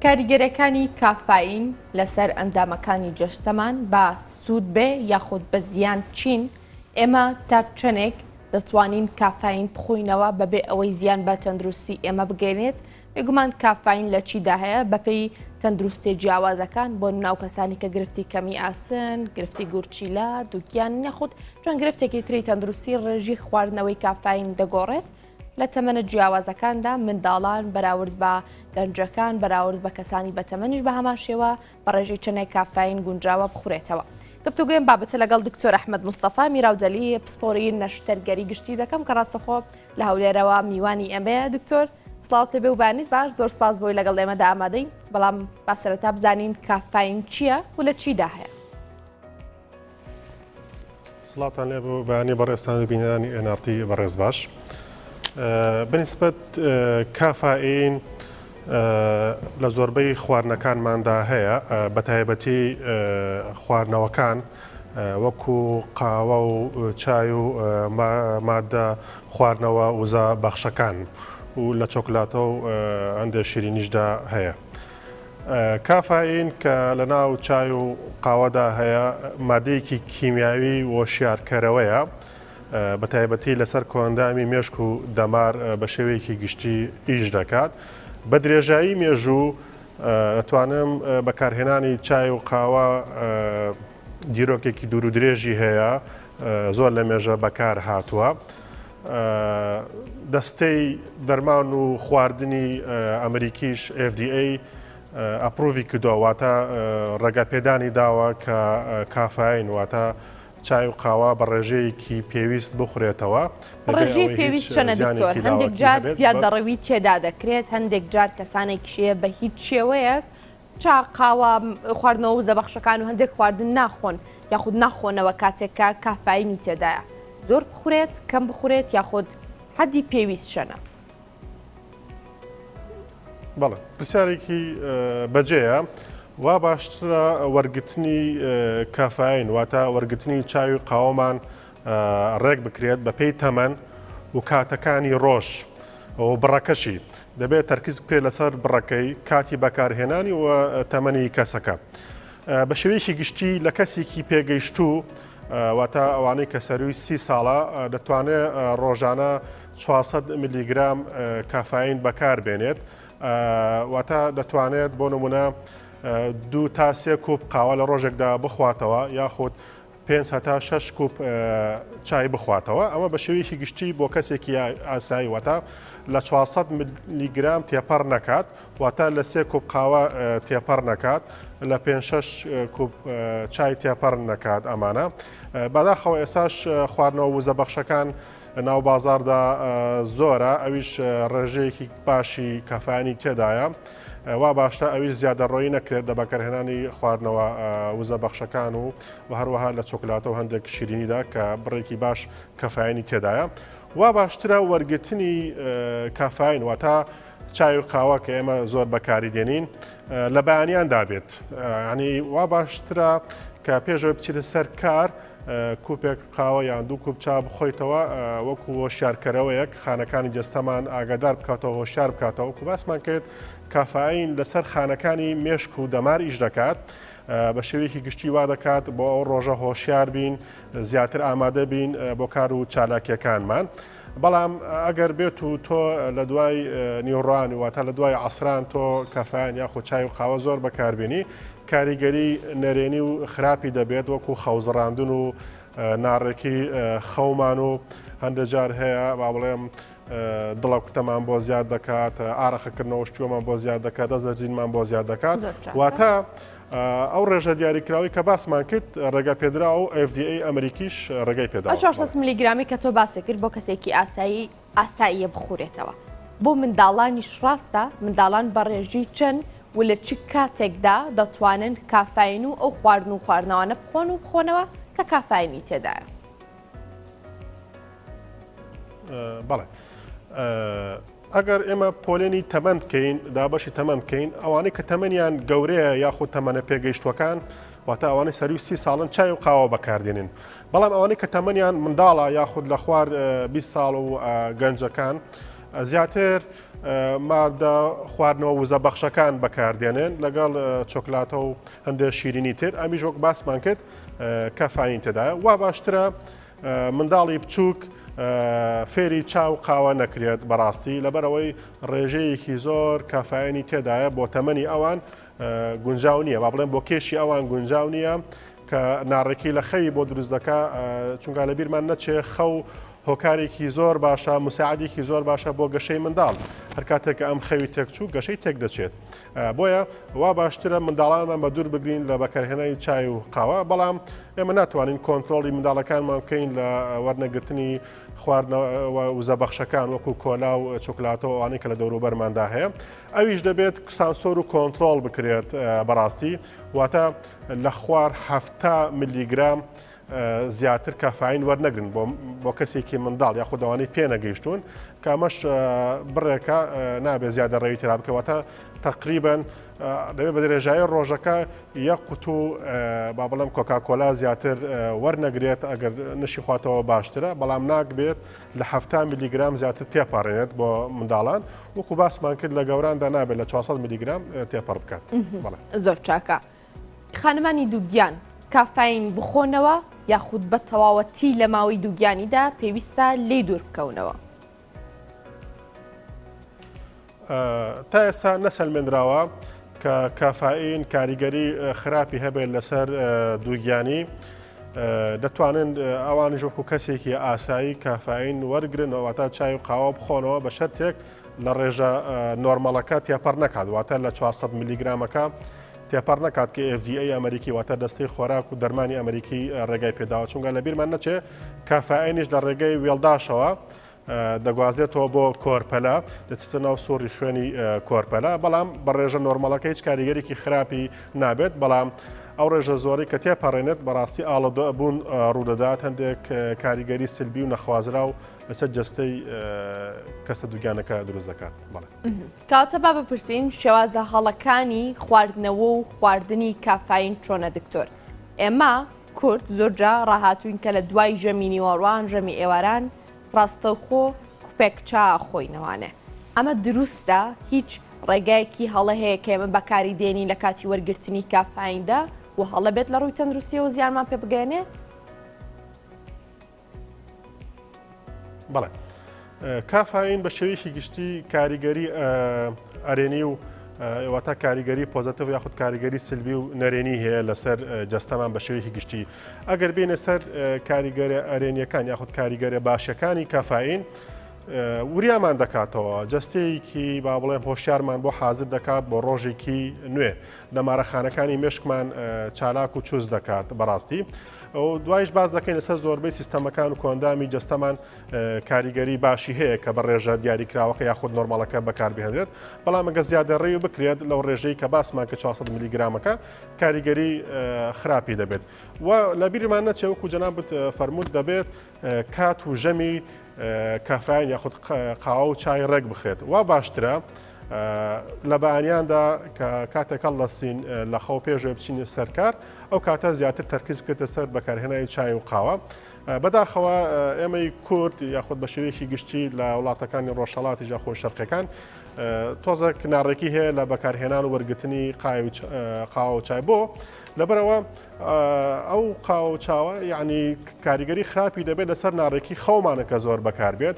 کاریگەرەکانی کافین لەسەر ئەندامەکانی جەستەمان بە سوود بێ یاخود بە زیان چین ئێمە تا چەندێک دەتوانین کافین بخۆینەوە بەبێ ئەوەی زیان بە تەندروستی ئێمە بگەێنێت بێگومان کافین لە چیدا هەیە بەپێی تەندروستی جیاوازەکان بۆ ناو کەسانی کە گرفتی کەمی ئاسن گرفتی گورچیلا دووکیان نەخود چۆن گرفتێکی تری تەندروستی ڕێژی خواردنەوەی کافین دەگۆڕێت لە تەمەنە جیاوازەکاندا منداڵان بەراورد بە گەنجەکان بەراورد بە کەسانی بەتەمەنیش بە هەمان شێوە بە ڕێژەی چەندێک کافین گونجاوە بخورێتەوە. گفتوگوێم بابەتە لەگەڵ دکتۆر ئەحمەد مستەفا میراوجەلی پسپۆڕی نەشتەرگەری گشتی دەکەم کە ڕاستەخۆ لە هەولێرەوە میوانی ئەمەیە. دکتۆر سڵاوتێ بێ و بانیت باش، زۆر سپاس بۆی لەگەڵ ئێمەدا ئامادەین، بەڵام با سەرەتا بزانین کافین چییە و لە چیدا هەیە. سڵاتان لێ بۆ بەیانی بەڕێستانی بینانی NRT بەڕێز باش. بنسبەت کافین لە زۆربەی خواردنەکانماندا هەیە، بە تایبەتی خواردنەوەکان وەکو قاوە و چای و مادە خواردنەوە وزە بەخشەکان و لە چۆکلاتە و هەندێک شیرینیشدا هەیە. کافین کە لە ناو چای و قاوەدا هەیە مادەیەکی کیمیاوی وەشیارکەرەوەیە، بە تایبەتی لەسەر کۆندامی مێشک و دەمار بە شێوەیەکی گشتی ئیش دەکات. بە درێژایی مێژوو ئەتوانم بەکارهێنانی چای و قاوە دیرۆکێکی دوور و درێژی هەیە، زۆر لە مێژە بەکار هاتووە. دەستەی دەرمان و خواردنی ئەمریکیش FDA ئەپڕۆڤی کردووە، واتە ڕێگەپێدانی داوە کە کافین واتە چای و قاوا بە ڕێژەیەکی پێویست بخورێتەوە. ڕێژەی پێویست چەنە دکتۆر؟ هەندێک جار زیاد دەڕەوی تێدا دەکرێت، هەندێک جار کەسانێکیشەیە بە هیچ شێوەیەک چا قاوا خواردنەوە و زەبەخشەکان و هەندێک خواردن ناخۆن یاخود ناخۆنەوە کاتێککە کافینی تێدایە. زۆر بخورێت کەم بخورێت یاخود حەدی پێویست شەنە؟ بەڵێ پرسیارێکی بەجێیە. وا باشترە وەرگرتنی کافین واتە وەرگرتنی چاوی قاوەمان ڕێک بکرێت بە پێی تەمەن و کاتەکانی ڕۆژ و بڕەکەشی دەبێت تەرکیز بکرێت لەسەر بڕەکەی کاتی بەکارهێنانی و تەمەنی کەسەکە. بە شێوەیەکی گشتی لە کەسێکی پێگەیشتوو واتە ئەوانەی کە سەروی 30 ساڵە دەتوانێت ڕۆژانە 400 میلیگرام کافین بەکاربێنێت، واتە دەتوانێت بۆ نمونە 2 تا 3 کوب قاوە لە ڕۆژێکدا بخواتەوە یاخود 5 هەتا 6 کوب چای بخواتەوە. ئەمە بە شێوەیەکی گشتی بۆ کەسێکی ئاسایی واتە لە 400 میلیگرام تێپەڕ نەکات، واتە لە 3 کوب قاوە تێپەڕ نەکات، لە 5-6 کوب چای تێپەڕ نەکات. ئەمانە بەداخەوە ئێساش خواردنەوە وزە بەخشەکان ناو بازاردا زۆرە، ئەویش ڕێژەیەکی باشی کافینی تێدایە. وا باشتە ئەویش زیادەڕۆیی نەکرێت دە بەکارهێنانی خواردنەوە وزە بەخشەکان و هەروەها لە چۆکلاتە و هەندێک شیرینیدا کە بڕێکی باش کافینی تێدایە. وا باشترە وەرگرتنی کافین واتە چای و قاوە کە ئێمە زۆر بەکاری دێنین لە بەیانیاندا بێت. ینی وا باشترە کە پێشەوە بچیتە سەر کار کوپێک قاوە یان 2 کوب چا بخۆیتەوە وەکو هۆشیارکەرەوەیەک خانەکانی جەستەمان ئاگادار بکاتەوە، هۆشیار بکاتەوە. وەکو باسمان کرد کافین لەسەر خانەکانی مێشک و دەمار ئیش دەکات، بە شێوەیەکی گشتی وا دەکات بۆ ئەو ڕۆژە هۆشیار بین، زیاتر ئامادە بین بۆ کار و چالاکیەکانمان. بەڵام ئەگەر بێت و تۆ لە دوای نیوڕوان واتە لە دوای عەسران تۆ کافین یاخود چای و قاوە زۆر بەکاربێنی، کاریگەری نەرێنی و خراپی دەبێت، وەکو خەوزڕاندن و ناڕێکی خەومان و هەندێک جار هەیە با بڵێم دڵەکوتەمان بۆ زیاد دەکات، ئارەخەکردنەوە شتووەمان بۆ زیاد دەکات، دەست دەرجینمان بۆ زیاد دەکات. واتە ئەو ڕێژە دیاریکراوی کە باسمان کرد ڕێگە پێدرا و FDA ئەمریکیش ڕێگەی پێدا 400 میلیگرامی کە تۆ باسی کرد بۆ کەسێکی ئاساییە بخورێتەوە. بۆ منداڵانیش ڕاستە منداڵان بە ڕێژی چەند و لە چ کاتێکدا دەتوانن کافین و ئەو خواردن و خواردنەوەنە بخۆن و بخۆنەوە کە کافینی تێدایە؟ بەڵێ ئەگەر ئێمە پۆلێنی تەمەند بکەین دابەشی تەمەند بکەین، ئەوانەی کە تەمەنیان گەورەیە یاخود تەمەنە پێگەیشتوەکان واتە ئەوانەی سەروی 30 ساڵن چای و قاوە بەکاردێنن. بەڵام ئەوانەی کە تەمەنیان منداڵە یاخود لە خوار 20 ساڵ و گەنجەکان زیاتر مادە خواردنەوە وزە بەخشەکان بەکاردێنن لەگەڵ چۆکلاتە و هەندێک شیرینی تر ئەمی ژۆک باسمان کرد کەفاین تێدایە وا باشترە منداڵی بچووک فێری چاو قاوە نەکرێت بەڕاستی لەبەرەوەی ڕێژەیەکی زۆر کافاینی تێدایە بۆ تەمەنی ئەوان گونجاو نییە با بڵێن بۆ کێشی ئەوان گونجاو نییە کە ناڕێکی لە خەوی بۆ دروست دەکا چونکە لە بیرمان نەچێ خەو هۆکارێکی زۆر باشە مساعدێکی زۆر باشە بۆ گەشەی منداڵ هەر کاتێک ئەم خەوی تێکچوو گەشەی تێک دەچێت بۆیە وا باشترە منداڵانمان بە دوور بگرین لە بەکارهێنانی چای و قاوە بەڵام ئێمە ناتوانین کۆنتترۆلی منداڵەکانمان بکەین لە وەرنەگرتنی خواردنەوە وزەبەخشەکان وەکو کۆلا و چۆکلاتەوە ئەوانەی کە لە دەوروبەرماندا هەیە ئەویش دەبێت سانسۆر و کۆنتترۆل بکرێت بەڕاستی واتە لە خوار 7 میلیگرام زیاتر کافاین وەرنەگرن بۆ کەسێکی منداڵ یا خودداوانی پێ نەگەیشتون کامەش بڕێکە نابێت زیادە ڕێوی ترا بکەوەتە تقریبن دەبێت بە درێژایی ڕۆژەکە یەک قوتو با بڵم کۆکاکۆلا زیاتر وەرنەگرێت ئەگەر نشی خواتەوە باشترە بەڵام ناکبێت لە 7 میلیگرام زیاتر تێپارێنێت بۆ منداڵان وەکو باسمان کرد لە گەوراندا نابێت لە 400 میلیگرام تێپەڕ بکات زۆر چاکە خانمانی دووگیان کافاین بخۆنەوە یاخود بە تەواوەتی لە ماوەی دووگیانیدا پێویستە لێ دوور بکەونەوە تا ئێستا نەسەلمێنراوە کە کافاین کاریگەری خراپی هەبێت لەسەر دووگیانی دەتوانن ئەوانی ژۆکو کەسێکی ئاسایی کافاین وەرگرنەوە تا چای و قاوە بخۆنەوە بە شەرتێک لە ڕێژە نۆرمەڵەکە تێپەڕ نەکات واتە لە 400 میلیگرامەکە تێپەڕ نکات کە FDA ئەمریکی واتە دەستەی خۆراک و دەرمانی ئەمریکی ڕێگای پێداوە چونکە لە بیرمان نەچێ کافاینیش لە ڕێگەی وێڵداشەوە دەگوازێتەوە بۆ کۆرپەلا دەچێتە ناو سۆڕی خوێنی کۆرپەلا بەڵام بە ڕێژە نۆرمەڵەکە هیچ کاریگەرێکی خراپی نابێت بەڵام ئەو ڕێژە زۆری کە تێپەڕێنێت بەڕاستی ئاڵەدەبوون ڕوودەدات هەندێک کاریگەری سلبی و نەخوازرا و لەسەر جەستەی کەسە دووگیانەکە دروست دەکات کاتە با بپرسین شێوازە هەڵەکانی خواردنەوە و خواردنی کافاین چۆنە دکتۆر ئێمە کورد زۆرجا ڕاهاتوین کە لە دوای ژەمی نیوەڕوان ژەمی ئێواران ڕاستەوخۆ کوپێک چا خۆینەوانێ ئەمە دروستە هیچ ڕێگایەکی هەڵە هەیە کە ئێمە بەکاری دێنی لە کاتی وەرگرتنی کافایندا و هەڵە بێت لە ڕووی تەندروستی و زیانمان پێ بگەێنێت بەڵێ کافاین بە شێوەیەکی گشتی کاریگەری ئەرێنی و واتە کاریگەری پۆزەتیڤ یاخود کاریگەری سلبی و نەرێنی هەیە لەسەر جەستەمان بە شێوەیەکی گشتی ئەگەر بینە سەر کاریگەرە ئەرێنیەکان یاخود کاریگەرە باشەکانی کافاین وریامان دەکاتەوە جەستەیەکی با بڵێم هۆشیارمان بۆ حازر دەکات بۆ ڕۆژێکی نوێ لە مارەخانەکانی مێشکمان چالاک و چوز دەکات بەڕاستی و دوایش باز دەکەین لەسەر زۆربەی سیستەمەکان و کۆندامی جەستەمان کاریگەری باشی هەیە کە بە ڕێژە دیاریکراوەکە یاخود نۆرمەڵەکە بەکاربهێنرێت بەڵام ئەگە زیادە ڕێ بکرێت لەو ڕێژەی کە باسمان کە 400 میلیگرامەکە کاریگەری خراپی دەبێت و لە بیرمان نەچێ وەکو جەنابەت فەرموود دەبێت کات و ژەمی کافاین یاخود قاوە و چای ڕێک بخرێت وا باشترە لە بەیانیاندا کە کاتێکە لەسین لە خەو پێشێ بچینە سەرکار ئەو کاتە زیاتر تەرکیز بکرێتە سەر بەکارهێنانی چای و قاوە بەداخەوە ئێمەی کورد یاخود بە شێوەیەکی گشتی لە وڵاتەکانی ڕۆژهەڵاتی یاخۆ شەرقەکان تۆزە کناڕێکی هەیە لە بەکارهێنان و وەرگرتنی قاوە و چای بۆ لەبەرەوە ئەو قاوە و چاوە یعنی کاریگەری خراپی دەبێت لەسەر ناڕێکی خەومانەکە زۆر بەکاربێت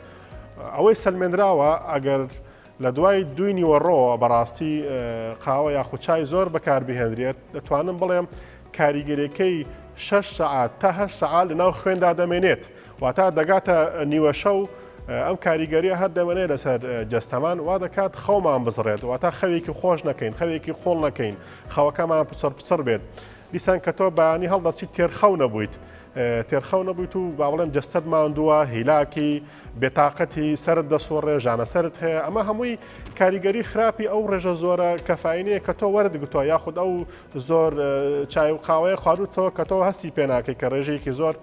ئەوەی سەلمێنراوە ئەگەر لە دوای دوی نیوەڕۆوە بەڕاستی قاوە یاخود چای زۆر بەکاربهێنرێت دەتوانم بڵێم کاریگەریەکەی 6 سعات تا 8 سعات لەناو خوێندا دەمێنێت واتە دەگاتە نیوە شەو ئەم کاریگەریە هەر دەمێنێت لەسەر جەستەمان وا دەکات خەومان بزڕێت واتە خەوێکی خۆش نەکەین خەوێکی خۆڵ نەکەین خەوەکەمان پچڕ بێت دیسان کە تۆ بەیانی هەڵدەسی تێرخەو نەبوویت تێرخەو نەبوویت و با بڵێم جەستەت ماندووە هیلاکی بێتاقەتی سرت دەسۆڕێ ژانە سرت هەیە ئەمە هەمووی کاریگەری خراپی ئەو ڕێژە زۆرە کەفاینەیە کە تۆ وەردەگوتۆ یاخود ئەو زۆر چای و قاوەیە خواردوتەوە کە تۆ هەستی پێ ناکەی کە ڕێژەیەکی زۆر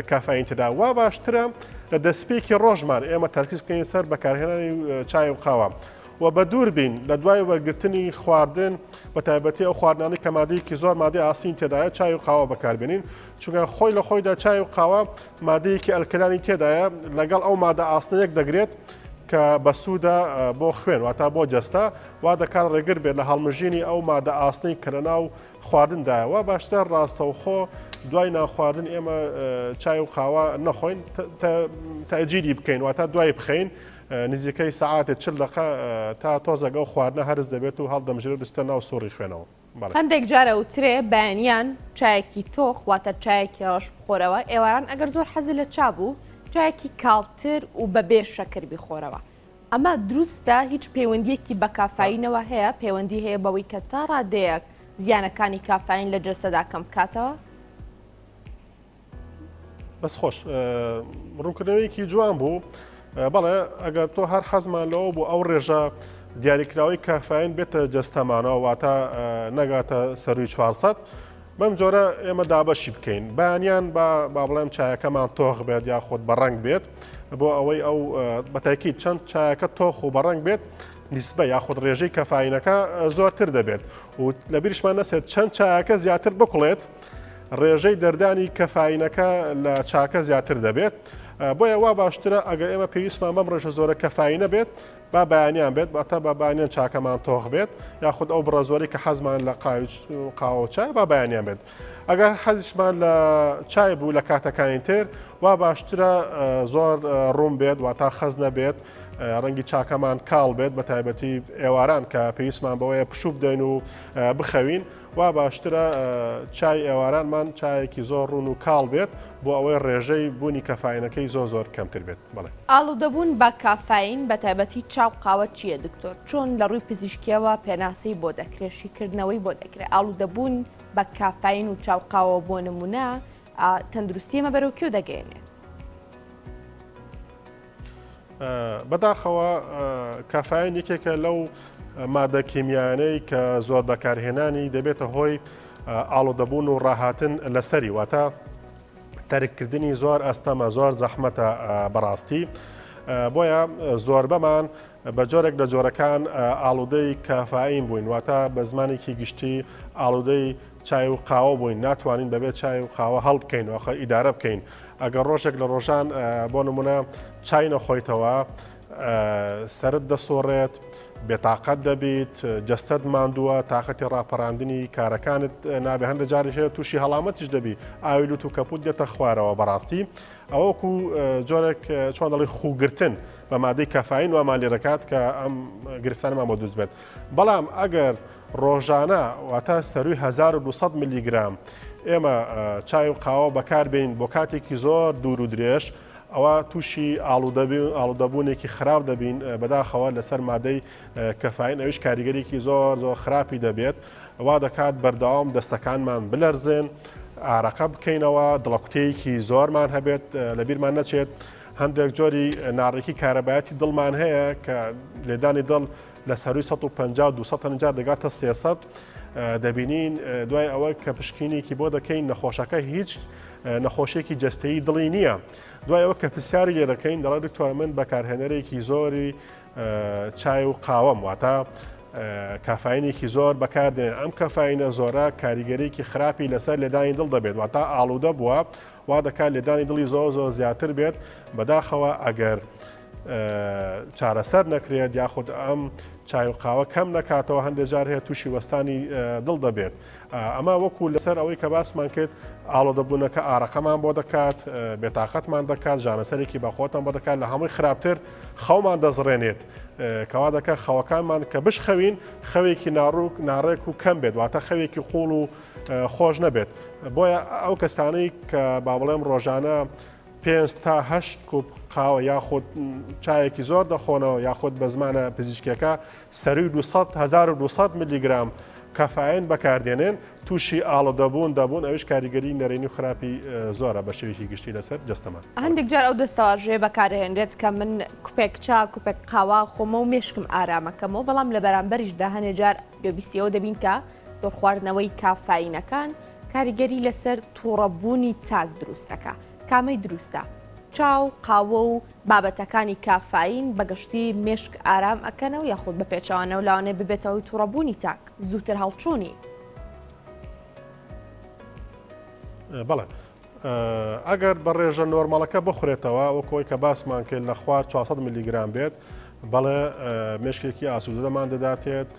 کافاین تێدا وا باشترە لە دەستپێکی ڕۆژمان ئێمە تەرکیز بکەین سەر بەکارهێنانی چای و قاوە و بە دوور بین لە دوای وەرگرتنی خواردن بە تایبەتی ئەو خواردنانی کە مادەیەکی زۆر مادەی ئاسین تێدایە چای و قاوە بەکاربێنین چونکە خۆی لە خۆیدا چای و قاوە مادەیەکی ئەلکلانی تێدایە لەگەڵ ئەو مادە ئاسنەیەک دەگرێت کە بەسوودە بۆ خوێن واتە بۆ جەستا وا دەکات ڕێگر بێت لە هەڵمژینی ئەو مادە ئاستەی کە لە ناو خواردندایەوە باشتر ڕاستەوخۆ دوای ناخواردن ئێمە چای و قاوا نەخۆین تەجیری بکەین واتە دوای بخەین نزیکەی سەعاتێ 40 دقیقە تا تۆزەگە و خواردنە هەرز دەبێت و هەڵدەمژێت بستە ناو سۆڕی خوێنەوە. هەندێک جارە وترێ بەیانیان چایەکی تۆخ واتە چایەکی ڕەش بخۆرەوە ئێواران ئەگەر زۆر حەزی لە چا بوو چایەکی کاڵتر و بەبێ شەکر بخۆرەوە. ئەمە دروستە هیچ پەیوەندیەکی بە کافاینەوە هەیە پەیوەندی هەیە بەوەی کە تا ڕادەیەک زیانەکانی کافاین لە جەسەدا کەم بکاتەوە؟ بەس خۆش ڕوونکردنەوەیەکی جوان بوو بەڵێ ئەگەر تۆ هەر حەزمان لەوە بوو ئەو ڕێژە دیاریکراوی کافاین بێتە جەستەمانەوە واتە نەگاتە سەروی 400 بەم جۆرە ئێمە دابەشی بکەین بەیانیان با بڵێم چایەکەمان تۆخ بێت یاخۆت بەڕنگ بێت بۆ ئەوەی ئەو بەتایکی چەند چایەکە تۆخ و بەڕنگ بێت نیسبە یاخود ڕێژەی کەفاینەکە زۆرتر دەبێت و لە بیرشمان نەسێت چەند چایەکە زیاتر بکڵێت ڕێژەی دەردانی کەفاینەکە لە چاکە زیاتر دەبێت بۆیە وا باشترە ئەگەر ئێمە پێویستمان بەم ڕێژە زۆرە کەفاینە بێت با بەیانیان بێت باتە بە بەیانیان چاکەمان تۆخ بێت یاخود ئەو بڕە کە حەزمان لە قاوە چای با بەیانیان بێت ئەگەر حەزیشمان لە چای بوو لە کاتەکانی تر وا باشترە زۆر ڕوون بێت واتە خەز نەبێت ڕەنگی چاکەمان کاڵ بێت بە تایبەتی ئێواران کە پێویستمان بەوەیە پشوو بدەین و بخەوین وا باشترە چای ئێوارانمان چایەکی زۆر ڕوون و کاڵ بێت بۆ ئەوەی ڕێژەی بوونی کەفاینەکەی زۆر کەمتر بێت. بڵێ ئاڵوودەبوون بە کافاین بە تایبەتی چاو قاوە چییە دکتۆر چۆن لە ڕووی پزیشکیەوە پێناسەی بۆ دەکرێت شیکردنەوەی بۆ دەکرێت ئاڵوودەبوون بە کافاین و چاو قاوە بۆ نمونە تەندروستی ئێمە بەرەو کێو دەگەێنێت؟ بەداخەوە کافاین یەکێکە لەو مادە کیمیانەی کە زۆر بەکارهێنانی دەبێتە هۆی ئاڵوودەبوون و ڕاهاتن لەسەری واتە تەرککردنی زۆر ئەستەمە زۆر زەحمەتە بەڕاستی بۆیە زۆر بەمان بە جۆرێک لە جۆرەکان ئاڵوودەی کافاین بووین واتە بە زمانێکی گشتی ئاڵوودەی چای و قاوە بووین ناتوانین بەبێت چای و قاوە هەڵ بکەین وەخە ئیدارە بکەین ئەگەر ڕۆژێک لە ڕۆژان بۆ نمونە چای نەخۆیتەوە سرت دەسۆڕێت بێتاقەت دەبیت جەستەت ماندووە تااقەتی ڕاپەڕاندنی کارەکانت نابێ هەندە جاریشێت تووشی هەڵامەتیش دەبی ئاویلوت و کەپوت دێتە خوارەوە بەڕاستی ئەوەکو جۆرێک چۆن دەڵی خوگرتن بە مادەی کەفاین وامان لێ دەکات کە ئەم گرفتانمان بۆ دروست بێت بەڵام ئەگەر ڕۆژانە واتە سەروی 1200 میلیگرام ئێمە چای و قاوە بەکاربین بۆ کاتێکی زۆر دوور و درێژ ئەوە تووشی ئاڵوودەبوونێکی خراپ دەبین بەداخەوە لەسەر مادەی کەفاین ئەوش کاریگەرێکی زۆر زۆر خراپی دەبێت وا دەکات بەردەوام دەستەکانمان بلەرزێن ئارەقە بکەینەوە دڵقوتەیەکی زۆرمان هەبێت لەبیرمان نەچێت هەندێک جۆری ناڕێکی کارەبایەتی دڵمان هەیە کە لێدانی دڵ لە سەروی 150 دەگاتە 300 دەبینین دوای ئەوە کە پشکینێکی بۆ دەکەین نەخۆشەکە هیچ نەخۆشیێکی جەستەیی دڵی نییە دوای ئەوە کە پرسیاری لێ دەکەین دەڵێت دکتۆر من بەکارهێنەرێکی زۆری چای و قاوەم واتە کافاینێکی زۆر بەکاردێن ئەم کەفاینە زۆرە کاریگەرێکی خراپی لەسەر لێدانی دڵ دەبێت واتە ئاڵوودە بووە وا دەکات لێدانی دڵی زۆر زیاتر بێت بەداخەوە ئەگەر چارەسەر نەکرێت یاخود ئەم چای و قاوە کەم نکاتەوە هەندێک جار هەیە تووشی وەستانی دڵ دەبێت ئەمە وەکو لەسەر ئەوەی کە باسمان کرد ئاڵۆدەبوونەکە ئارەقەمان بۆ دەکات بێتاقەتمان دەکات ژانەسەرێکی بەخۆتان بۆ دەکات لە هەمووی خراپتر خەومان دەزڕێنێت کەوا دەکات خەوەکانمان کە بشخەوین خەوێکی ناڕێک و کەم بێت واتە خەوێکی قوڵ و خۆش نەبێت بۆیە ئەو کەسانەی کە با بڵێم ڕۆژانە 5 تا 8 کوب قاوە یاخود چایەکی زۆر دەخۆنەوە یاخود بە زمانە پزیشکیەکە سەروی 1200 میلیگرام کەفاین بەکاردێنێن تووشی ئاڵۆدەبوون دەبوون ئەوش کاریگەری نەرێنی و خراپی زۆرە بە شێوەیەکی گشتی لەسەر دەستەمان هەندێک جار ئەو دەستەواژەیە بەکارهێنرێت کە من کوپێک چا کوپێک قاوا خۆمە و مێشکم ئارامەکەمەوە بەڵام لە بەرامبەریشدا هەندێک جار گوێبیستیەوە دەبین کە زۆر خواردنەوەی کافاینەکان کاریگەری لەسەر تووڕەبوونی تاک دروستەکە کامەی دروستە چاو قاوە و بابەتەکانی کافاین بەگشتی مێشک ئارام ئەکەنەوە یاخود بە پێچوانە و لاوانێ ببێتەوەی تووڕەبوونی تاک زووتر هەڵچوونی بەڵێ ئەگەر بە ڕێژە نۆرمالەکە بخورێتەوە وەکۆی کە باسمان کرد لە خوار 400 میلیگرام بێت بەڵێ مشکێکی ئاسوودەمان دەداتێت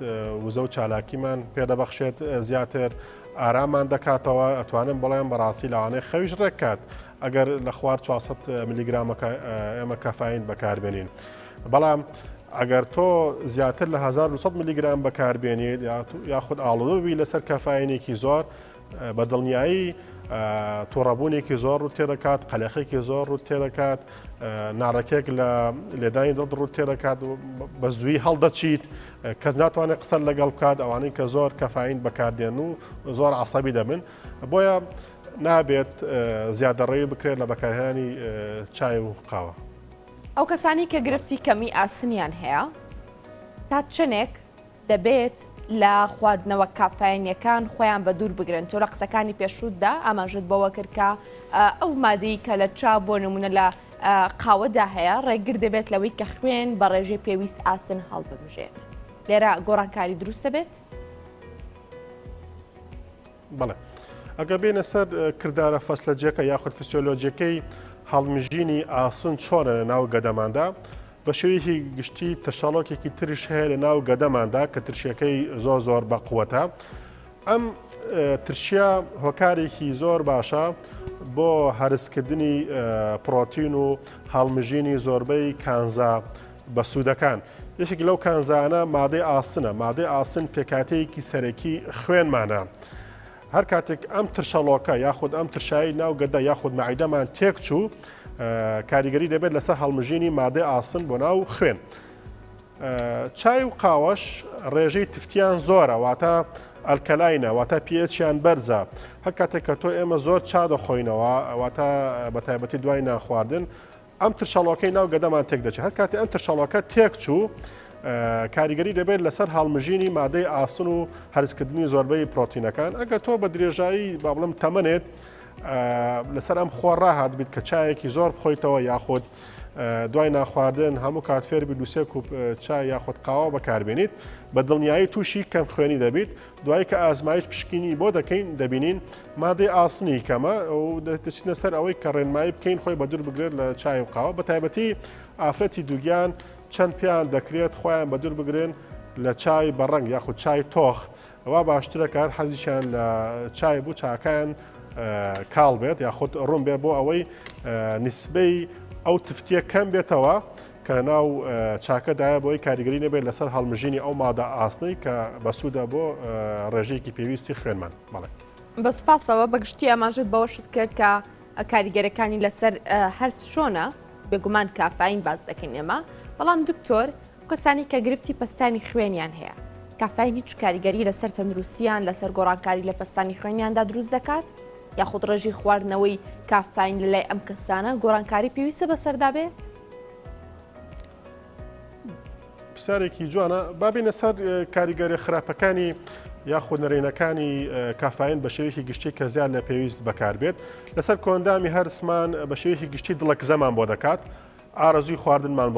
وزە و چالاکیمان پێدەبەخشێت زیاتر ئارامان دەکاتەوە ئەتوانم بڵێم بەڕاستی لەوانەیە خەویش ڕێکات ئەگەر لە خوار 400 میلیگرامەکە ئێمە کافاین بەکاربێنین بەڵام ئەگەر تۆ زیاتر لە 1200 میلیگرام بەکاربێنیت یاخود ئاڵۆبی لەسەر کافاینێکی زۆر بە دڵنیایی تۆڕەبوونێکی زۆر ڕوو تێدەکات قەلەخێکی زۆر ڕوو تێدەکات ناڕەکێک لە لێدانی دڵ ڕوو تێدەکات بە زووی هەڵدەچیت کەس ناتوانێت قسە لەگەڵ بکات ئەوانەی کە زۆر کەفاین بەکاردێن و زۆر عەسەبی دەبن بۆیە نابێت زیادەڕێی بکرێت لە بەکارهێنانی چای و قاوە. ئەو کەسانی کە گرفتی کەمی ئاسنیان هەیە تا چنێک دەبێت لە خواردنەوە کافاینەکان خۆیان بە دوور بگرن تۆ لە قسەکانی پێشوتدا ئاماژت بەوە کرد کە ئەو مادەی کە لە چا بۆ نمونە لە قاوەدا هەیە ڕێگر دەبێت لەوەی کە خوێن بە ڕێژەی پێویست ئاسن هەڵبمژێت لێرە گۆڕانکاری دروستە بێت؟ بەڵێ ئەگە بێنە سەر کردارە فەسلەجێکە یاخود فسیۆلۆجیەکەی هەڵمژینی ئاسن چۆنە لە ناو گەدەماندا بە شێوەیەکی گشتی تەشەڵۆکێکی تریش هەیە لە ناو گەدەماندا کە ترشیەکەی زۆر بە قووەتە ئەم ترشیا هۆکارێکی زۆر باشە بۆ هەرسکردنی پرۆتین و هەڵمژینی زۆربەی کانزا بە سوودەکان یەکێک لەو کانزانە مادەی ئاسنە مادەی ئاسن پێکاتەیەکی سەرەکی خوێنمانە هەر کاتێک ئەم ترشەڵۆکە یاخود ئەم ترشایی ناو گەدە یاخود مەعیدەمان تێک چوو کاریگەری دەبێت لەسەر هەڵمژینی مادەی ئاسن بۆ ناو خوێن چای و قاوەش ڕێژەی تفتیان زۆرە واتە ئەلکەلاینە واتە پێچیان بەرزە هەر کاتێک کە تۆ ئێمە زۆر چا دەخۆینەوە واتە بە تایبەتی دوای ناخواردن ئەم ترشەڵۆکەی ناو گەدەمان تێک دەچێت هەر کاتی ئەم ترشەڵۆکە تێک چوو کاریگەری دەبێت لەسەر هەڵمژینی مادەی ئاسن و هەرسکردنی زۆربەی پرۆتینەکان ئەگەر تۆ بە درێژایی با بڵم تەمەنێت لەسەر ئەم خۆڕا هاتبیت کە چایەکی زۆر بخۆیتەوە یاخود دوای ناخواردن هەموو کات فێربی دووسێ کوب چای یاخود قاوە بەکاربێنیت بە دڵنیایی تووشی کەم خوێنی دەبیت دوای کە ئازمایش پشکنی بۆ دەکەین دەبینین مادەی ئاسنی کەمە و دەچینە سەر ئەوەی کە ڕێنمایی بکەین خۆی بە دوور بگرێت لە چای و قاوە بە تایبەتی ئافرەتی دووگیان چەند پیان دەکرێت خۆیان بە دوور بگرێن لە چای بەڕەنگ یاخود چای تۆخ ئەوە باشترە کار حەزیشیان لە چای بوو چاکان کاڵ بێت یاخود ڕوون بێ بۆ ئەوەی نسبەی ئەو تفتیە کەم بێتەوە کە لە ناو چاکەدایە بۆی کاریگەری نەبێت لەسەر هەڵمژینی ئەو مادە ئاسنەی کە بەسوودە بۆ ڕێژەیەکی پێویستی خوێنمان بڵێ بە سپاسەوە بەگشتی ئاماژت بەوەشت کرد کە کاریگەرەکانی لەسەر هەر شۆنە بێگومان کافاین باز دەکەین ئێمە بەڵام دکتۆر کەسانی کە گرفتی پەستانی خوێنیان هەیە کافاین هیچ کاریگەری لەسەر تەندروستیان لەسەر گۆڕانکاری لە پەستانی خوێنیاندا دروست دەکات یاخود ڕێژی خواردنەوەی کافاین لەلای ئەم کەسانە گۆڕانکاری پێویستە بەسەردا بێت؟ پرسیارێکی جوانە بابینە سەر کاریگەری خراپەکانی یاخود نەرێنەکانی کافاین بە شێوەیەکی گشتی کە زیاد لە پێویست بەکاربێت لەسەر کۆندامی هەرسمان بە شێوەیەکی گشتی دڵەکزەمان بۆ دەکات ئارەزوی خواردنمان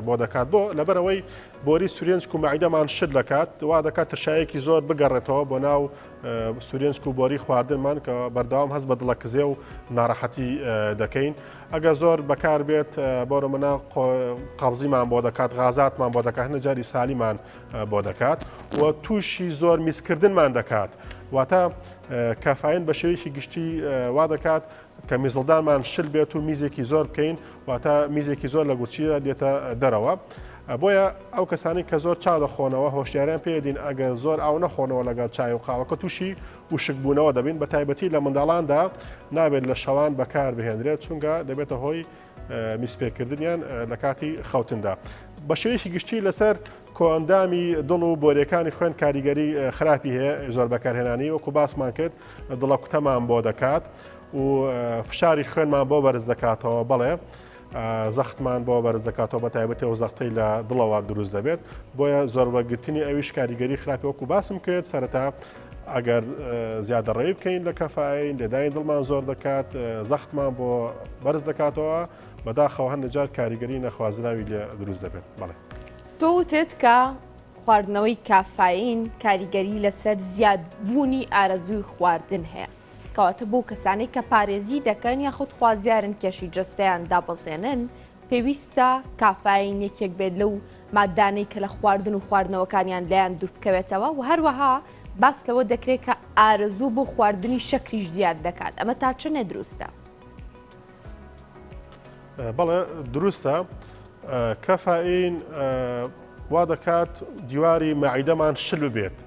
بۆ دەکات بۆ لەبەرەوەی بۆری سورێنسک و مەعیدەمان شت دەکات وا دەکات ترشایەکی زۆر بگەڕێتەوە بۆ ناو سورێنسک و بۆری خواردنمان کە بەردەوام هەست بە دڵەکزێ و ناڕەحەتی دەکەین ئەگە زۆر بەکار بێت بۆرە منە قەبزیمان بۆ دەکات غازاتمان بۆ دەکات نەجاری سالیمان بۆ دەکات و تووشی زۆر میزکردنمان دەکات واتە کافاین بە شێوەیەکی گشتی وا دەکات کە میزڵدانمان شل بێت و میزێکی زۆر بکەین واتە میزێکی زۆر لە گوچیە دێتە دەرەوە بۆیە ئەو کەسانی کە زۆر چا دەخۆنەوە هۆشیاریان پێدین ئەگە زۆر ئاو نەخۆنەوە لەگەڵ چای و قاوەکە تووشی وشکبوونەوە دەبین بە تایبەتی لە منداڵاندا نابێت لە شەوان بەکار بهێنرێت چونکە دەبێتە هۆی میسپێکردنیان لە کاتی خەوتندا بە شێوەیەکی گشتی لەسەر کۆندامی دڵ و بۆریەکانی خوێن کاریگەری خراپی هەیە زۆر بەکارهێنانی وەکو باسمان کرد دڵە کوتەمان بۆ دەکات و فشاری خوێنمان بۆ بەرز دەکاتەوە بەڵێ زەختمان بۆ بەرز دەکاتەوە بە تایبەتی و زەختەی لە دڵەوە دروست دەبێت بۆیە زۆر بەگرتنی ئەویش کاریگەری خراپی وەکو باسم کرد سەرەتا ئەگەر زیادەڕێی بکەین لە کەفاین لێدانی دڵمان زۆر دەکات زەختمان بۆ بەرز دەکاتەوە بەداخەوە هەندێک جار کاریگەری نەخوازراوی لێ دروست دەبێت بەڵێ تۆ وتت کە خواردنەوەی کافاین کاریگەری لەسەر زیادبوونی ئارەزووی خواردن هەیە کەواتە بۆ کەسانەی کە پارێزی دەکەن یاخود خوازیارن کێشی جەستەیان دابەزێنن پێویستە کافاین یەکێک بێت لەو مادانەی کە لە خواردن و خواردنەوەکانیان لایەن دوور بکەوێتەوە و هەروەها باس لەوە دەکرێت کە ئارەزوو بۆ خواردنی شەکریش زیاد دەکات ئەمە تا چنە دروستە؟ بەڵێ دروستە کەفاین وا دەکات دیواری مەعیدەمان شل بێت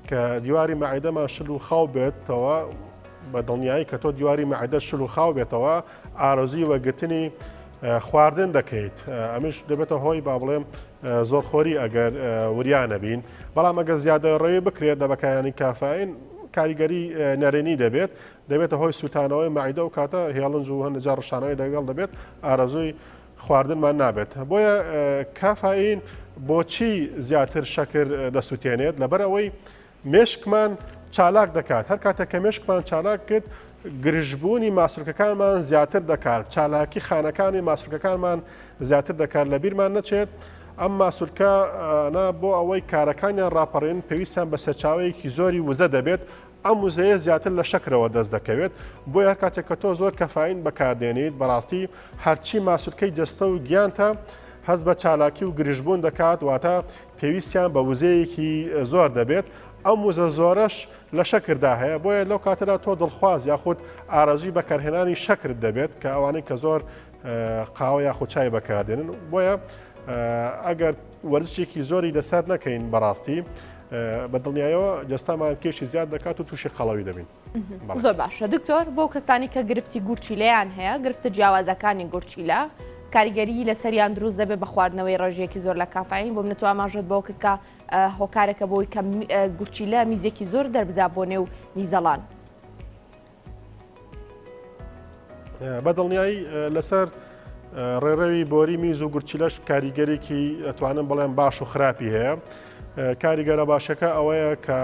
کە دیواری مەعیدەمان شل و خاو بێتەوە بە دڵنیایی کە تۆ دیواری مەعیدە شل و خاو بێتەوە ئارەزوی وەرگرتنی خواردن دەکەیت ئەمیش دەبێتە هۆی با بڵێم زۆرخۆری ئەگەر وریانە بین بەڵام ئەگەر زیادەڕێوی بکرێت لە بەکارانی کافاین کاریگەری نەرێنی دەبێتە هۆی سوتانەوەی مەعیدە و کاتە هێڵنج و هەندێک جار ڕشانەوەی لەگەڵ دەبێت ئارەزوی خواردنمان نابێت بۆیە کافاین بۆچی زیاتر شەکر دەسووتێنێت لەبەر ئەوەی مێشکمان چالاک دەکات هەر کاتێک کە مێشکمان چالاک کرد گرژبوونی ماسوولکەکانمان زیاتر دەکات چالاکی خانەکانی ماسوولکەکانمان زیاتر دەکات لە بیرمان نەچێت ئەم ماسوولکانە بۆ ئەوەی کارەکانیان ڕاپەڕێن پێویستیان بە سەرچاوەیەکی زۆری وزە دەبێت ئەم وزەیە زیاتر لە شەکرەوە دەست دەکەوێت بۆیە کاتێک کە تۆ زۆر کەفاین بەکاردێنیت بەڕاستی هەرچی ماسوولکەی جەستە و گیانتە هەست بە چالاکی و گرژبوون دەکات واتە پێویستیان بە وزەیەکی زۆر دەبێت ئەم وزە زۆرەش لە شەکردا هەیە بۆیە لەو کاتەدا تۆ دڵخواز یاخود ئارەزوی بەکارهێنانی شەکرت دەبێت کە ئەوانەی کە زۆر قاوە یاخود چای بەکاردێنن بۆیە ئەگەر وەرزشێکی زۆری لەسەر نەکەین بەڕاستی بە دڵنیایەوە جەستامان کێشی زیاد دەکات و تووشی قەڵەوی دەبین زۆر باشە دکتۆر بۆ کەسانی کە گرفتی گورچیلەیان هەیە گرفتە جیاوازەکانی گورچیلە کاریگەری لە سەریان دروست دەبێت بە خواردنەوەی ڕێژەیەکی زۆر لە کافاین بۆ منەوە ئاماژەت بۆ کە هۆکارێکە بۆی کە گورچیلە میزێکی زۆر دەربدا بۆ نێو میزەڵان بە دڵنیایی لەسەر ڕێڕەوی بۆری میز و گورچیلەش کاریگەرێکی ئەتوانم بڵێم باش و خراپی هەیە کاریگەرە باشەکە ئەوەیە کە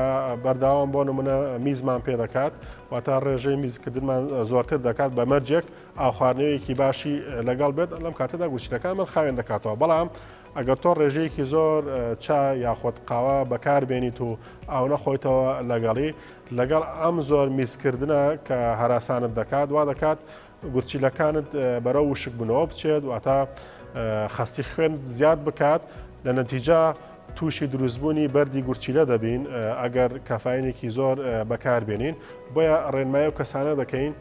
بەرداوام بۆ نمونە میزمان پێ دەکات واتە ڕێژەی میزکردنمان زۆرتر دەکات بە مەرجێک ئاو خواردنەوەیەکی باشی لەگەڵ بێت لەم کاتەدا گوچیلەکانمان خاوێن دەکاتەوە بەڵام ئەگەر تۆ ڕێژەیەکی زۆر چای یاخۆت قاوە بەکاربێنیت و ئاو نەخۆیتەوە لەگەڵی لەگەڵ ئەم زۆر میزکردنە کە هەراسانت دەکات وا دەکات گورچیلەکانت بەرەو وشک بوونەوە بچێت واتە خستی خوێن زیاد بکات لە نەتیجە تووشی دروستبوونی بەردی گورچیلە دەبین ئەگەر کافاینێکی زۆر بەکاربێنین بۆیە ڕێنمایە و کەسانە دەکەین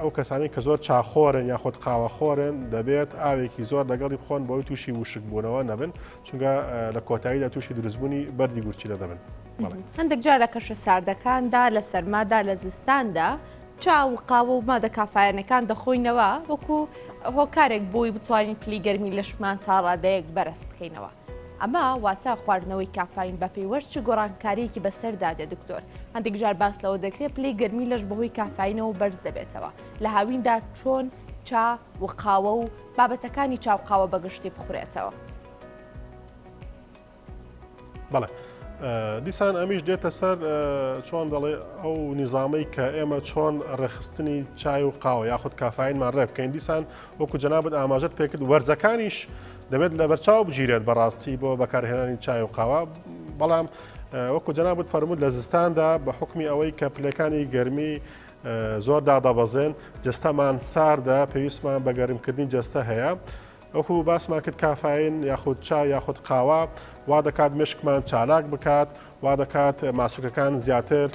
ئەو کەسانی کە زۆر چاخۆرن یاخۆت قاوەخۆرن دەبێت ئاوێکی زۆر لەگەڵی بخۆن بۆی تووشی وشک بوونەوە نەبن چونکە لە کۆتاییدا تووشی دروستبوونی بەردی گورچیلە دەبن هەندێک جار لە کەشە ساردەکاندا لە سەرمادا لە زستاندا چاو قاوە و مادە کافاینەکان دەخۆینەوە وەکو هۆکارێک بۆی بتوانین پلی گەرمی لەشمان تا ڕادەیەک بەرز بکەینەوە ئەمە واتە خواردنەوەی کافاین بە پێیوەش چ گۆڕانکاریەکی بەسەردادێ دکتۆر هەندێک جار باس لەوە دەکرێت پلی گەرمی لەش بەهۆی کافاینەوە بەرز دەبێتەوە لە هاویندا چۆن چا و قاوە و بابەتەکانی چاو قاوە بەگشتی بخورێتەوە بەڵێ دیسان ئەمیش دێتە سەر چۆن دەڵێ ئەو نیزامەی کە ئێمە چۆن ڕێخستنی چای و قاوە یاخود کافاینمان ڕێ بکەین دیسان وەکو جەنابەت ئاماژەت پێکرد وەرزەکانیش دەبێت لە بەرچاو بگیرێت بەڕاستی بۆ بەکارهێنانی چای و قاوە بەڵام وەکو جەنابەت فەرموود لە زستاندا بە حکمی ئەوەی کە پلەکانی گەرمی زۆر دادەبەزێن جەستەمان ساردە پێویستمان بە گەرمکردنی جەستە هەیە وەکو باسمان کرد کافاین یاخود چای یاخود قاوە وا دەکات مشکمان چالاک بکات وا دەکات ماسوولکەکان زیاتر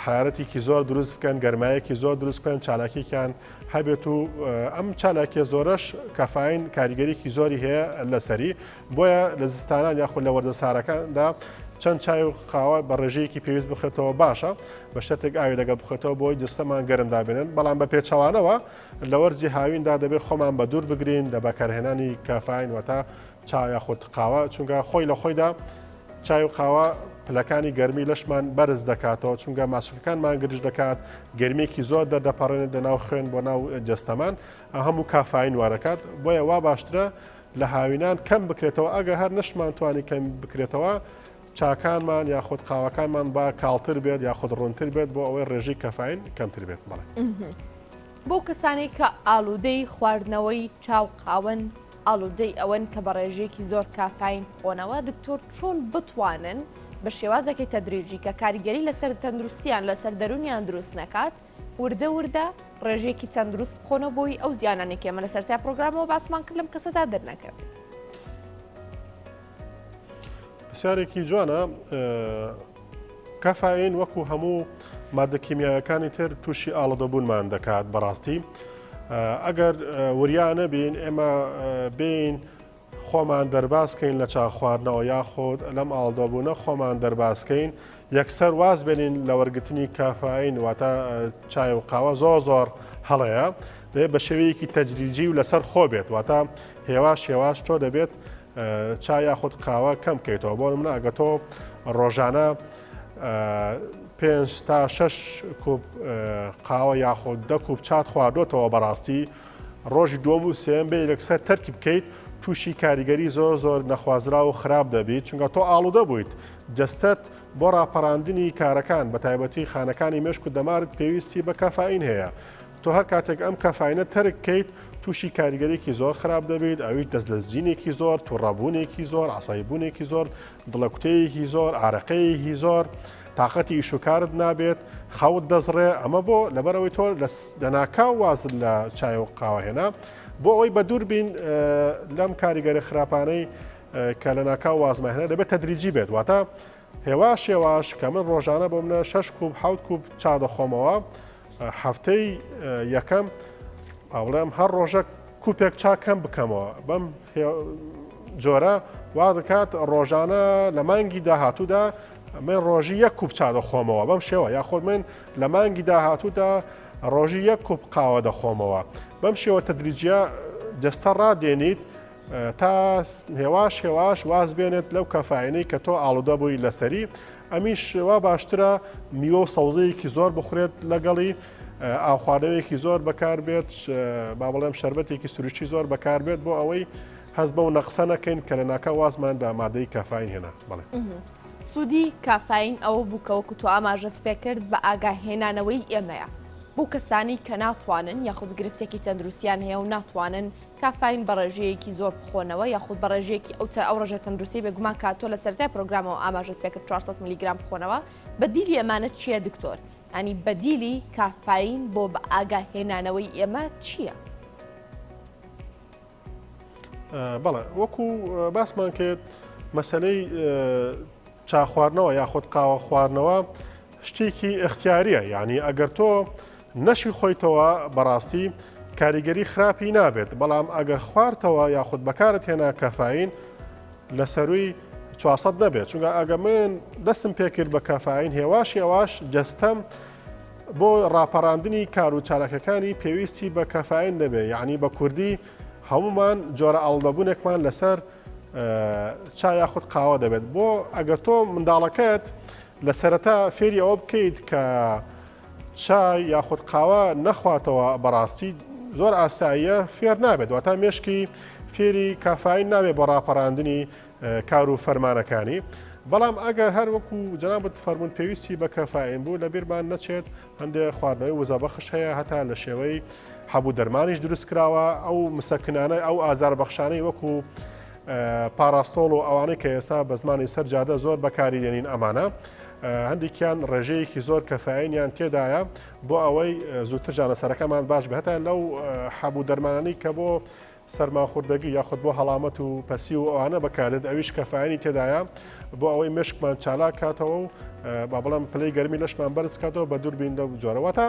حرارەتێکی زۆر دروست بکەن گەرمایەکی زۆر دروست بکەن چالاکییان هەبێت و ئەم چالاکی زۆرەش کافاین کاریگەریکی زۆری هەیە لەسەری بۆیە لە زستانان یاخود لە وەرزە سارەکاندا چەند چای و قاوە بە ڕێژەیەکی پێویست بخێتەوە باشە بە شەرتێک ئاوی لەگەڵ بخێتەوە بۆی جستەمان گەرمدا بێنن بەڵام بە پێچەوانەوە لە وەرزی هاویندا دەبێت خۆمان بە دوور بگرین لە بەکارهێنانی کافاین واتە چای یاخود قاوە چونکە خۆی لە خۆیدا چای و قاوە پلەکانی گەرمی لەشمان بەرز دەکاتەوە چونکە ماسوولەکانمان گرژ دەکات گەرمێکی زۆر دەردەپەڕێنێت لە ناو خوێن بۆ ناو جەستەمان هەموو کافاین وارەکات بۆیە وا باشترە لە هاوینان کەم بکرێتەوە ئەگە هەر نەشمان توانی کەم بکرێتەوە چاکانمان یاخود قاوەکانمان با کاڵتر بێت یاخود ڕوونتر بێت بۆ ئەوەی ڕێژەی کەفاین کەمتر بێت بڵێ بۆ کەسانی کە ئالوودەی خواردنەوەی چاو قاون ئالوودەی ئەوەن کە بە ڕێژەیەکی زۆر کافاین خۆنەوە دکتۆر چۆن بتوانن بە شێوازەکەی تەدریجی کە کاریگەری لەسەر تەندروستیان لەسەر دەرونیان دروست نەکات وردە وردە ڕێژەیەکی چەند دروست بخۆنەوە بۆی ئەو زیانانێکی ئەمە لە سەرتا پرۆگرامەوە باسمان کرد لەم کەسەدا دەرنەکەوێت. پرسیارێکی جوانە. کافاین وەکو هەموو مادە کیمیاویەکانی تر تووشی ئاڵۆدەبوونمان دەکات بەڕاستی. ئەگەر وریانە بین ئێمە بین خۆمان دەرباسکەین لە چا خواردنەوە یاخۆت لەم ئاڵۆدەبوونە خۆمان دەرباسکەین یەکسەر واز بێنین لە وەرگرتنی کافاین واتە چای و قاوە زۆر هەڵەیە دەبێت بە شێوەیەکی تەجریجی و لەسەر خۆ بێت واتە هێواش تۆ دەبێت چای یاخود قاوە کەم بکەیتەوە بۆ منە ئەگە تۆ ڕۆژانە 5 تا 6 کوب قاوە یاخود 10 کوب چات خواردۆتەوە بەڕاستی ڕۆژی دووەم و سێم بێ لەکسەر تەرکی بکەیت تووشی کاریگەری زۆر نەخوازرا و خراپ دەبیت چونکە تۆ ئاڵوودە بوویت جەستەت بۆ ڕاپەڕاندنی کارەکان بە تایبەتی خانەکانی مێشک و دەمارت پێویستی بە کافاین هەیە تۆ هەر کاتێک ئەم کافاینە تەرک بکەیت تووشی کاریگەرێکی زۆر خراپ دەبێت ئەوی دەست لە زیینێکی زۆر تووڕەبوونێکی زۆر عسایبوونێکی زۆر دڵەکوتەیەکی زۆر ئارەقەیەکی زۆر تااقەتی ئیشوکارت نابێت خەوت دەزڕێ ئەمە بۆ لەبەرەوەی تۆ لەناکاو وازت لە چای و قاوەهێنا بۆ ئەوەی بە دوور بین لەم کاریگەری خراپانەی کە لە ناکاو وازمەهێنە دەبێت تەدریجی بێت واتە هێواش کە من ڕۆژانە بۆ منە 6 کوب 7 کوب چا دەخۆمەوە هەفتەی یەکەم ئەوڵێم هەر ڕۆژە کوپێک چاکەم بکەمەوە بەم جۆرە وا دەکات ڕۆژانە لە مانگی داهاتوودا من ڕۆژی 1 کوب چا دەخۆمەوە بەم شێوە یاخۆ من لە مانگی داهاتوودا ڕۆژی 1 کوب قاوە دەخۆمەوە بەم شێوە تەدریجە جەستە ڕادێنیت تا هێواش واز بێنێت لەو کەفاینەی کە تۆ ئاڵوودە بووی لەسەری ئەمیش وا باشترە میوە و سەوزەیەکی زۆر بخورێت لەگەڵی ئاخواردنەوەیەکی زۆر بەکار بێت با بڵێم شەربەتێکی سروشتی زۆر بەکار بێت بۆ ئەوەی هەست بە و نەقسە نەکەین کە لە ناکە وازمان بە مادەی کافاین هێنا بڵێ سوودی کافاین ئەوە بووکەوەکو تو ئاماژەت پێکرد بە ئاگاهێنانەوەی ئێمەیە بۆ کەسانی کە ناتوانن یاخود گرفتێکی تەندروستیان هەیە و ناتوانن کافاین بە ڕێژەیەکی زۆر بخۆنەوە یاخود بە ڕێژەیەکی ئەو ڕێژە تەندروستی بێگومان کاتۆ لە سەرەتای پرۆگرامەوە ئاماژەت پێکرد 400 میلیگرام بخۆنەوە بەدیلی ئەمانە چییە دکتۆر؟ ینی بەدیلی کافاین بۆ بە ئاگاهێنانەوەی ئێمە چییە؟ بەڵێ وەکو باسمان کرد مەسەلەی چا خواردنەوە یاخود قاوە خواردنەوە شتێکی اختیاریە یعنی ئەگەر تۆ نەشی خۆیتەوە بەڕاستی کاریگەری خراپی نابێت بەڵام ئەگە خواردتەوە یاخود بەکارت هێنا کافاین لە سەروی 400 نەبێت چونکە ئەگە من دەستم پێکرد بە کافاین هێواش جەستەم بۆ ڕاپەڕاندنی کار و چارەکەەکانی پێویستی بە کافاین دەبێت یعنی بە کوردی هەمومان جۆرە ئاڵدەبوونێکمان لەسەر چای یاخود قاوە دەبێت بۆ ئەگەر تۆ منداڵەکەت لە سەرەتا فێری ئەوە بکەیت کە چای یاخود قاوە نەخواتەوە بەڕاستی زۆر ئاساییە فێر نابێت واتە مێشکی فێری کافاین نابێت بۆ ڕاپەڕاندنی کار و فەرمانەکانی بەڵام ئەگەر هەر وەکو جەنابەت فەرمون پێویستی بە کافاین بوو لە بیرمان نەچێت هەندێک خواردنەوەی وزەبەخش هەیە هەتا لە شێوەی هەبوو دەرمانیش دروست کراوە ئەو مسەکنانە ئەو ئازاربەخشانەی وەکو پاراستۆڵ و ئەوانەی کە ئێستا بە زمانی سەرجادە زۆر بەکاری دێنین ئەمانە هەندێکیان ڕێژەیەکی زۆر کەفاینیان تێدایە بۆ ئەوەی زووتر جانەسەرەکەمان باش بهێتە لەو هەبوو دەرمانانی کە بۆ سەرماخوردەگی یاخود بۆ هەڵامەت و پەسی و ئەوانە بەکارێت ئەویش کەفاینی تێدایە بۆ ئەوەی مشکمان چالاک کاتەوە و با بڵام پلەی گەرمی لەشمان بەرز کاتەوە بە دووربین لەو جۆرەوەتە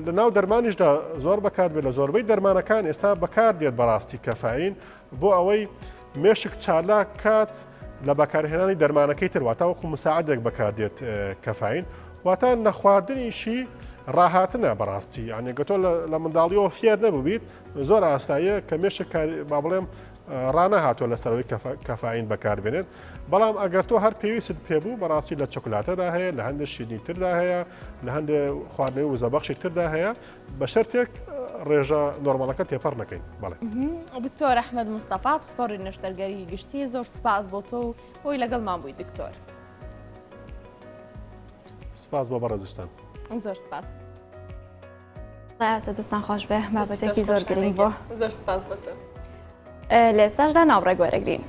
لە ناو دەرمانیشدا زۆر بەکار بێت لە زۆربەی دەرمانەکان ئێستا بەکار دێت بەڕاستی کەفاین بۆ ئەوەی مێشک چالاک کات لە بەکارهێنانی دەرمانەکەی تر واتە وەکو مساعدێک بەکاردێت کەفاین واتە نەخواردنیشی ڕاهاتنە بەڕاستی یعنی گەتۆ لە منداڵیەوە فێر نەبوویت زۆر ئاساییە کە مێشک با بڵێم ڕانەهاتۆ لەسەرەوەی کەفاین بەکاربێنێت بەڵام ئەگەر تۆ هەر پێویست پێبوو بەڕاستی لە چۆکلاتەدا هەیە لە هەندێک شیرینی تردا هەیە لە هەندێک خواردنەوەی وزەبەخشی تردا هەیە بە شەرتێک ڕێژە نۆرمالەکە تێپەڕ نەکەین بەڵێ دکتۆر ئەحمەد مستەفا پسپۆڕی نەشتەرگەری گشتی زۆر سپاس بۆ تۆ و بۆی لەگەڵمان بووی دکتۆر سپاس بۆ بەڕێزشتان زۆر سپاس دەستان خۆش بێ بابەتێکی زۆر گرنگ بۆ زۆر سپاس بۆ تۆ لێستاشدا ناوڕێ گوێرەگرین